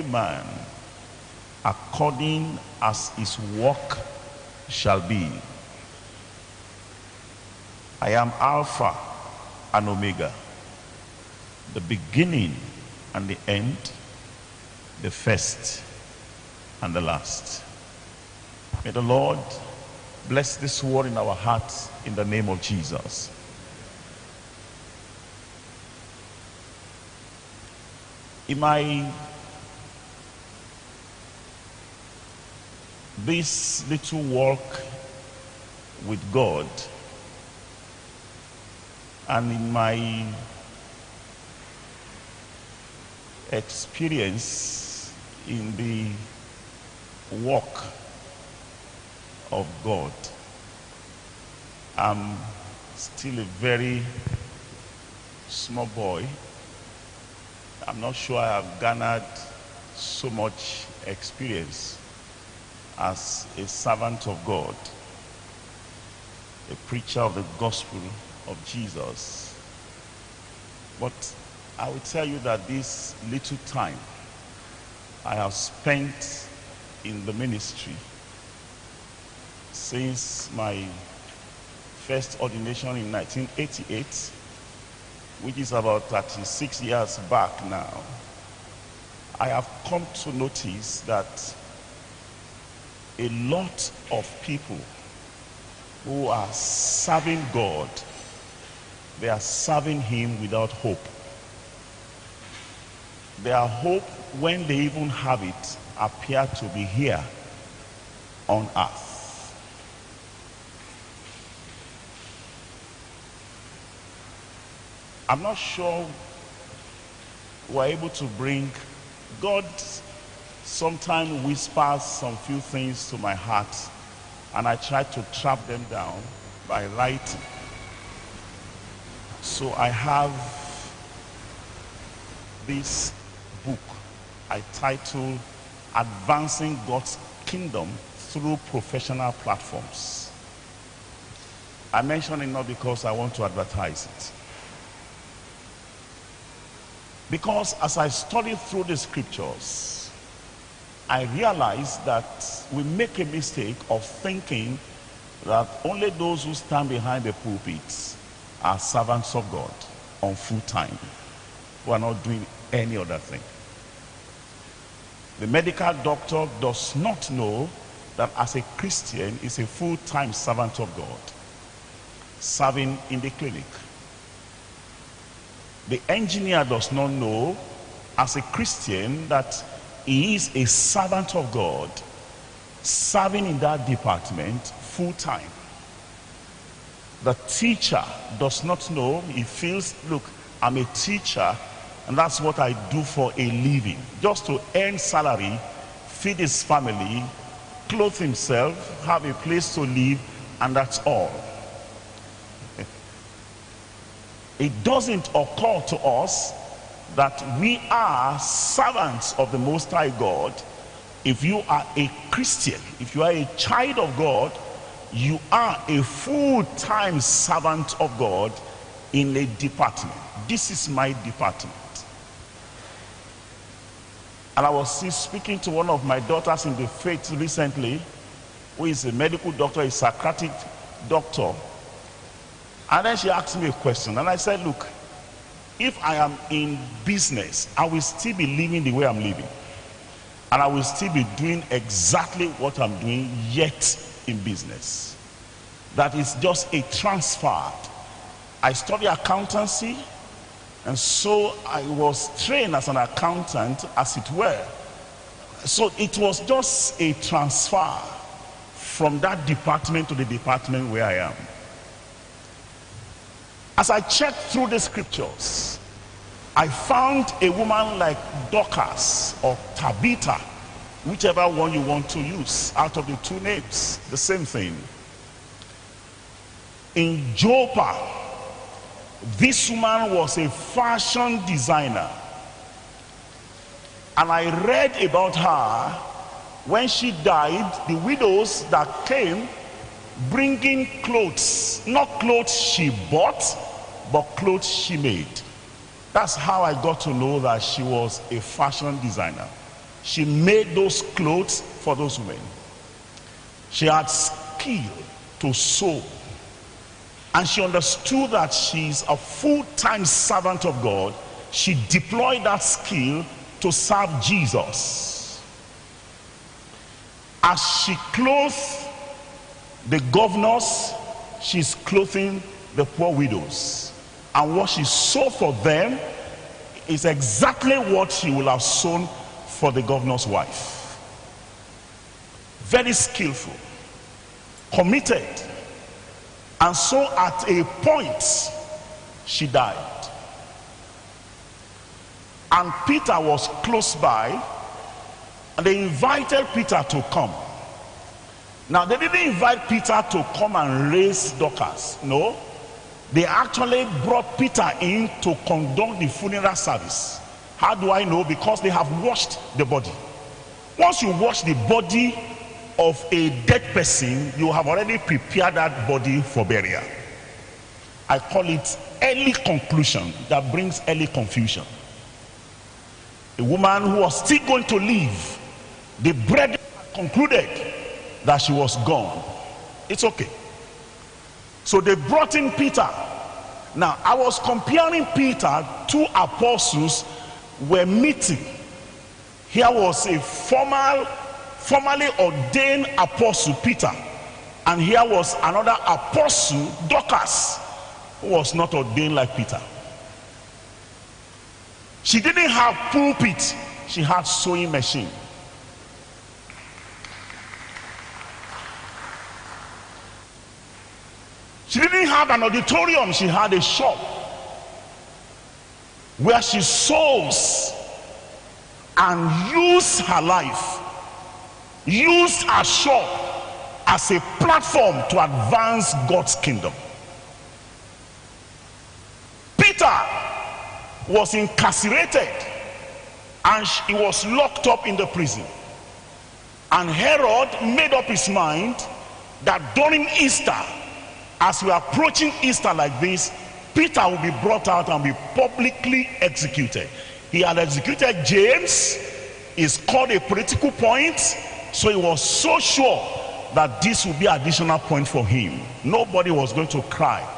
man according as his work shall be. I am Alpha and Omega, the beginning and the end, the first and the last. May the Lord bless this word in our hearts in the name of Jesus. In this little walk with God, and in my experience in the walk of God, I'm still a very small boy. I'm not sure I have garnered so much experience as a servant of God, a preacher of the gospel of Jesus. But I will tell you that this little time I have spent in the ministry since my first ordination in 1988, which is about 36 years back now, I have come to notice that a lot of people who are serving God, they are serving him without hope. Their hope, when they even have it, appear to be here on earth. I'm not sure we're able to bring. God sometimes whispers some few things to my heart, and I try to trap them down by writing. So I have this book I titled Advancing God's Kingdom Through Professional Platforms. I mention it not because I want to advertise it, because as I studied through the scriptures, I realized that we make a mistake of thinking that only those who stand behind the pulpits are servants of God on full time, who are not doing any other thing. The medical doctor does not know that as a Christian is a full-time servant of God, serving in the clinic. The engineer does not know as a Christian that he is a servant of God, serving in that department full-time. The teacher does not know. He feels, look, I'm a teacher and that's what I do for a living, just to earn salary, feed his family, clothe himself, have a place to live, and that's all. It doesn't occur to us that we are servants of the Most High God. If you are a Christian, if you are a child of God, you are a full-time servant of God in a department. This is my department. And I was still speaking to one of my daughters in the faith recently, who is a medical doctor, a psychiatric doctor. And then she asked me a question, and I said, look, if I am in business, I will still be living the way I'm living. And I will still be doing exactly what I'm doing, yet in business. That is just a transfer. I study accountancy, and so I was trained as an accountant, as it were. So it was just a transfer from that department to the department where I am. As I checked through the scriptures, I found a woman like Dorcas or Tabitha, whichever one you want to use out of the two names, the same thing. In Joppa, this woman was a fashion designer, and I read about her. When she died, the widows that came bringing clothes, not clothes she bought, but clothes she made. That's how I got to know that she was a fashion designer. She made those clothes for those women. She had skill to sew. And she understood that she's a full-time servant of God. She deployed that skill to serve Jesus. As she clothed the governors, she's clothing the poor widows. And what she sewed for them is exactly what she will have sewn for the governor's wife. Very skillful, committed. And so at a point, she died. And Peter was close by, and they invited Peter to come. Now, they didn't invite Peter to come and raise Dorcas. No. They actually brought Peter in to conduct the funeral service. How do I know? Because they have washed the body. Once you wash the body of a dead person, you have already prepared that body for burial. I call it early conclusion that brings early confusion. A woman who was still going to live, the brethren concluded that she was gone. It's okay. So they brought in Peter. Now, I was comparing Peter. Two apostles were meeting. Here was a formally ordained apostle, Peter, and here was another apostle, Dorcas, who was not ordained like Peter. She didn't have pulpit, she had sewing machine. She didn't have an auditorium, she had a shop where she sews and used her life, used her shop as a platform to advance God's kingdom. Peter was incarcerated and he was locked up in the prison. And Herod made up his mind that during Easter, as we are approaching Easter like this, Peter will be brought out and be publicly executed. He had executed James. It's called a political point. So he was so sure that this would be an additional point for him. Nobody was going to cry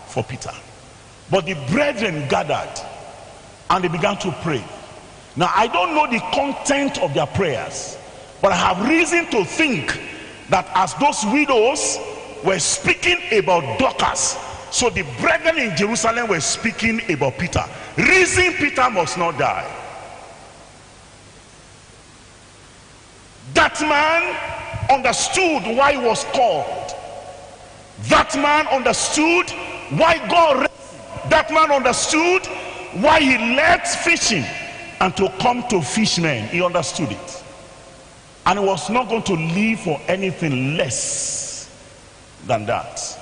for Peter. But the brethren gathered and they began to pray. Now, I don't know the content of their prayers, but I have reason to think that as those widows were speaking about Dorcas, so the brethren in Jerusalem were speaking about Peter. Reason Peter must not die. That man understood why he was called. That man understood why God raised him. That man understood why he left fishing and to come to fishmen. He understood it. And he was not going to live for anything less than that.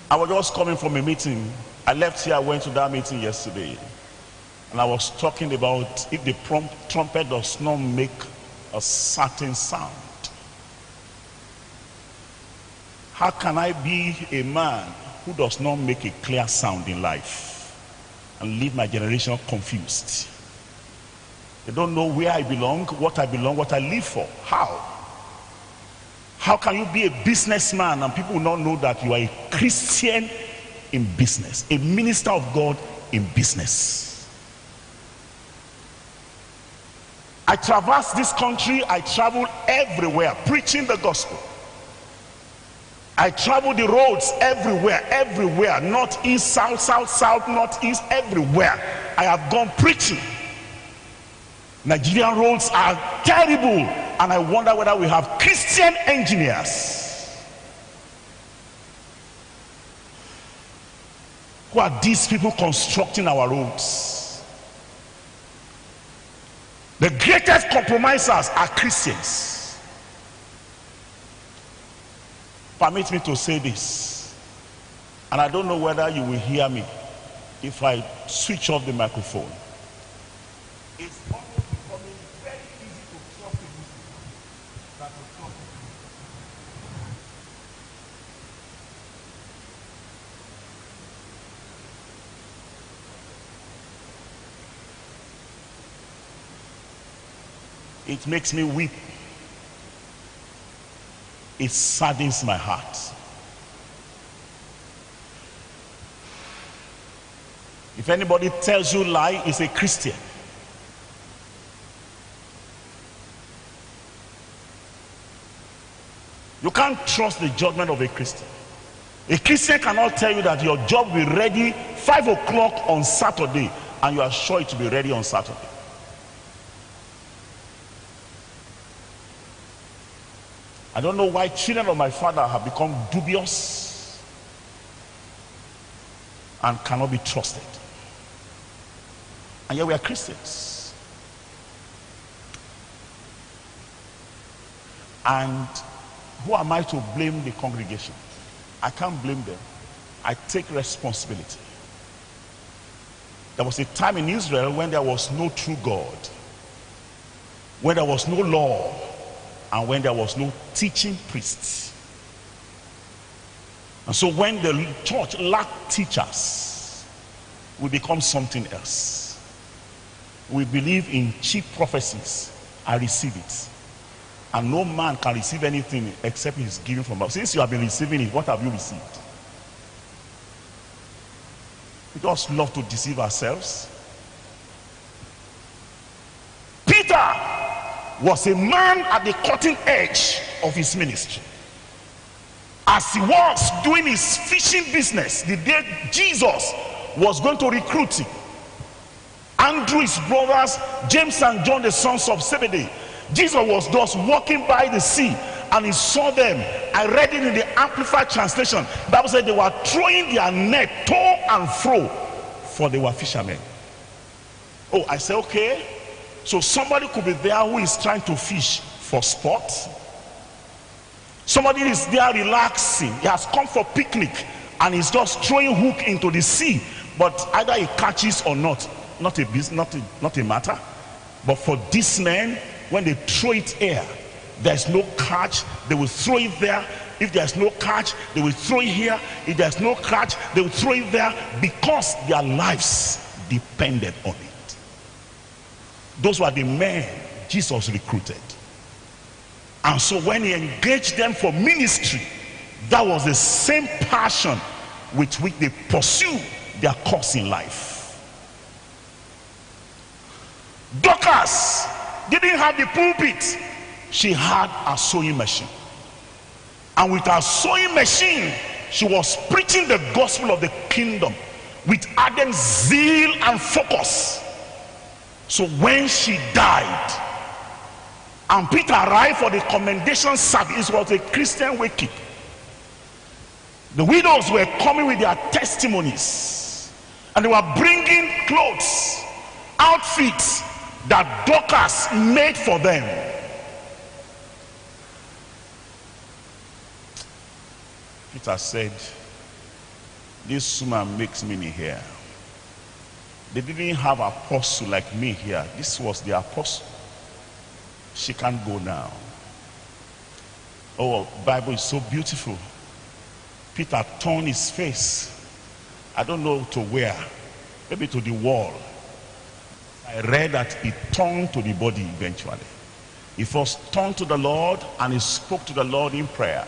I was just coming from a meeting. I left here, I went to that meeting yesterday. And I was talking about if the trumpet does not make a certain sound, how can I be a man who does not make a clear sound in life and leave my generation confused? They don't know where I belong, what I live for. How? How can you be a businessman and people will not know that you are a Christian in business, a minister of God in business? I traverse this country, I travel everywhere preaching the gospel. I travel the roads everywhere, north, east, south, north, east, everywhere. I have gone preaching. Nigerian roads are terrible, and I wonder whether we have Christian engineers. Who are these people constructing our roads? The greatest compromisers are Christians. Permit me to say this, and I don't know whether you will hear me if I switch off the microphone. It's almost becoming very easy to trust a Muslim than to trust a Christian. It makes me weep. It saddens my heart. If anybody tells you lie, is a Christian. You can't trust the judgment of a Christian. A Christian cannot tell you that your job will be ready 5 o'clock on Saturday and you are sure it will be ready on Saturday. I don't know why children of my father have become dubious and cannot be trusted. And yet we are Christians. And who am I to blame the congregation? I can't blame them. I take responsibility. There was a time in Israel when there was no true God, when there was no law, and when there was no teaching priests. And so when the church lacked teachers, we become something else. We believe in cheap prophecies. I receive it. And no man can receive anything except he's given from us. Since you have been receiving it, what have you received? We just love to deceive ourselves. Peter was a man at the cutting edge of his ministry. As he was doing his fishing business, the day Jesus was going to recruit him, Andrew, his brothers, James and John, the sons of Zebedee, Jesus was just walking by the sea and he saw them. I read it in the Amplified translation. The Bible said they were throwing their net to and fro, for they were fishermen. Oh, I said, okay. So somebody could be there who is trying to fish for sport. Somebody is there relaxing. He has come for picnic and he's just throwing hook into the sea. But either he catches or not a matter. But for this man, when they throw it here, there's no catch, they will throw it there. If there's no catch, they will throw it here. If there's no catch, they will throw it there, because their lives depended on it. Those were the men Jesus recruited. And so when he engaged them for ministry, that was the same passion with which they pursue their course in life. Dorcas didn't have the pulpit. She had a sewing machine. And with her sewing machine, she was preaching the gospel of the kingdom with ardent zeal and focus. So when she died and Peter arrived for the commendation service, it was a Christian wake-up. The widows were coming with their testimonies and they were bringing clothes, outfits that Dorcas made for them. Peter said, this woman makes me here. They didn't have an apostle like me here. This was the apostle. She can't go now. Oh, Bible is so beautiful. Peter turned his face, I don't know to where, maybe to the wall. I read that he turned to the body eventually. He first turned to the Lord and he spoke to the Lord in prayer.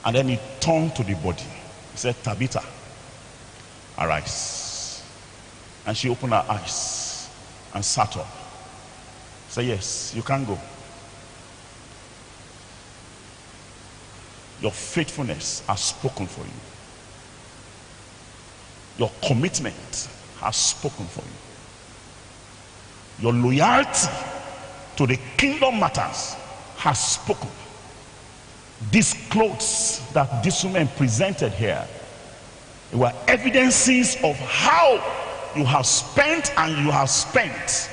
And then he turned to the body. He said, Tabitha, arise. And she opened her eyes and sat up. Say, yes, you can go. Your faithfulness has spoken for you. Your commitment has spoken for you. Your loyalty to the kingdom matters has spoken. These clothes that this woman presented here, they were evidences of how you have spent and you have spent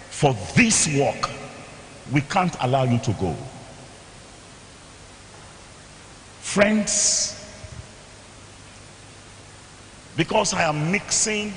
for this work. We can't allow you to go. Friends, because I am mixing